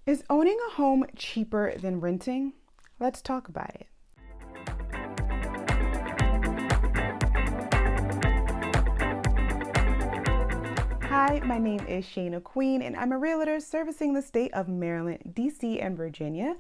Is owning a home cheaper than renting? Let's talk about it. Hi, my name is Shayna Queen, and I'm a realtor servicing the state of Maryland, DC, and Virginia.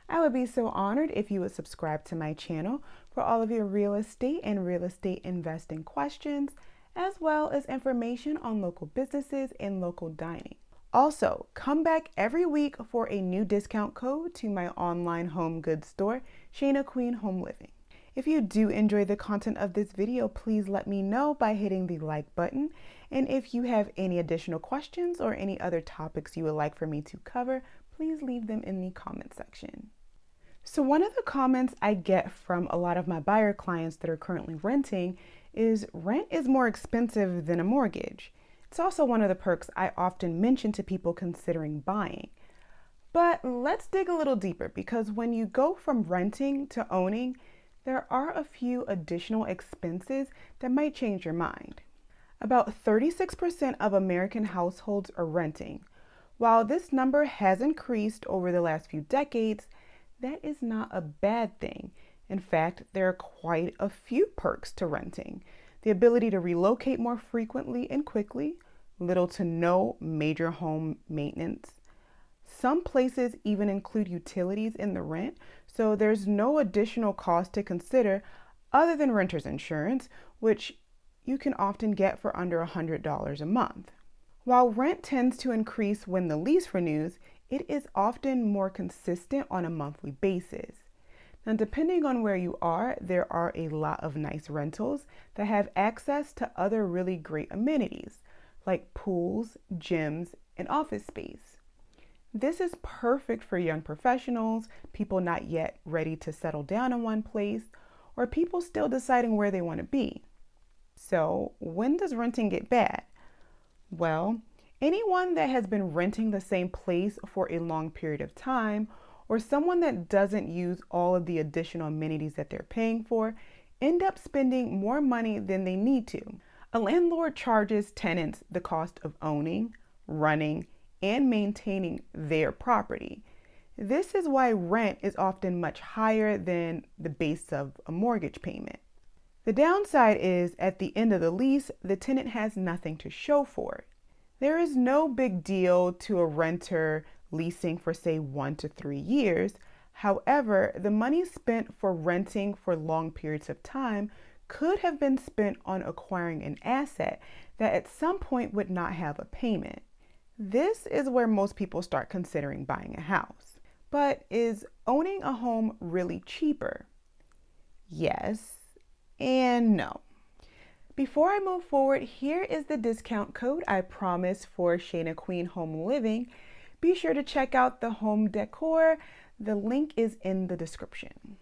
I would be so honored if you would subscribe to my channel for all of your real estate and real estate investing questions, as well as information on local businesses and local dining. Also, come back every week for a new discount code to my online home goods store, Shayna Queen Home Living. If you do enjoy the content of this video, please let me know by hitting the like button. And if you have any additional questions or any other topics you would like for me to cover, please leave them in the comment section. So one of the comments I get from a lot of my buyer clients that are currently renting is rent is more expensive than a mortgage. It's also one of the perks I often mention to people considering buying. But let's dig a little deeper, because when you go from renting to owning, there are a few additional expenses that might change your mind. About 36% of American households are renting. While this number has increased over the last few decades, that is not a bad thing. In fact, there are quite a few perks to renting. The ability to relocate more frequently and quickly, little to no major home maintenance. Some places even include utilities in the rent, so there's no additional cost to consider other than renter's insurance, which you can often get for under $100 a month. While rent tends to increase when the lease renews, it is often more consistent on a monthly basis. Now, depending on where you are, there are a lot of nice rentals that have access to other really great amenities, like pools, gyms, and office space. This is perfect for young professionals, people not yet ready to settle down in one place, or people still deciding where they want to be. So, when does renting get bad? Well, anyone that has been renting the same place for a long period of time, or someone that doesn't use all of the additional amenities that they're paying for, end up spending more money than they need to. A landlord charges tenants the cost of owning, running, and maintaining their property. This is why rent is often much higher than the base of a mortgage payment. The downside is, at the end of the lease, the tenant has nothing to show for it. There is no big deal to a renter leasing for, say, 1 to 3 years. However, the money spent for renting for long periods of time could have been spent on acquiring an asset that at some point would not have a payment. This is where most people start considering buying a house. But is owning a home really cheaper? Yes and no. Before I move forward, here is the discount code I promised for Shayna Queen Home Living. Be sure to check out the home decor. The link is in the description.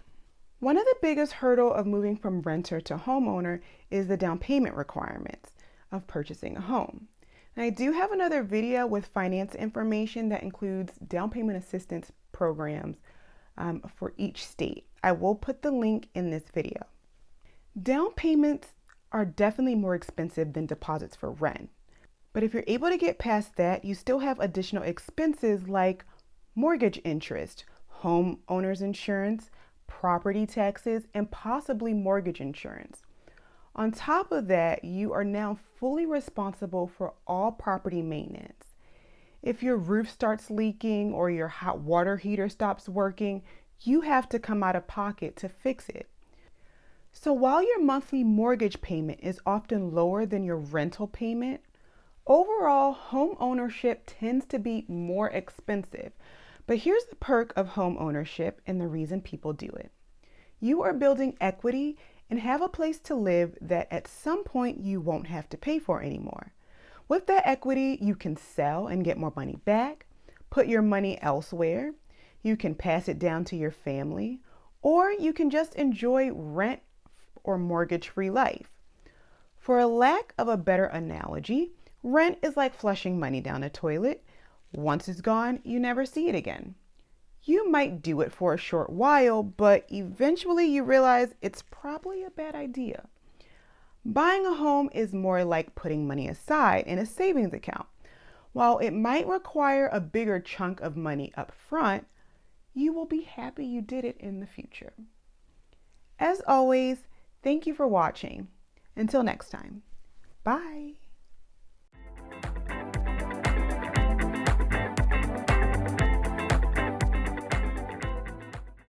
One of the biggest hurdles of moving from renter to homeowner is the down payment requirements of purchasing a home. And I do have another video with finance information that includes down payment assistance programs for each state. I will put the link in this video. Down payments are definitely more expensive than deposits for rent. But if you're able to get past that, you still have additional expenses like mortgage interest, homeowner's insurance, property taxes, and possibly mortgage insurance. On top of that, you are now fully responsible for all property maintenance. If your roof starts leaking or your hot water heater stops working, you have to come out of pocket to fix it. So while your monthly mortgage payment is often lower than your rental payment, overall home ownership tends to be more expensive. But here's the perk of home ownership and the reason people do it. You are building equity and have a place to live that at some point you won't have to pay for anymore. With that equity, you can sell and get more money back, put your money elsewhere, you can pass it down to your family, or you can just enjoy rent or mortgage-free life. For a lack of a better analogy, rent is like flushing money down a toilet. Once it's gone, you never see it again. You might do it for a short while, but eventually you realize it's probably a bad idea. Buying a home is more like putting money aside in a savings account. While it might require a bigger chunk of money up front, you will be happy you did it in the future. As always, thank you for watching. Until next time, bye.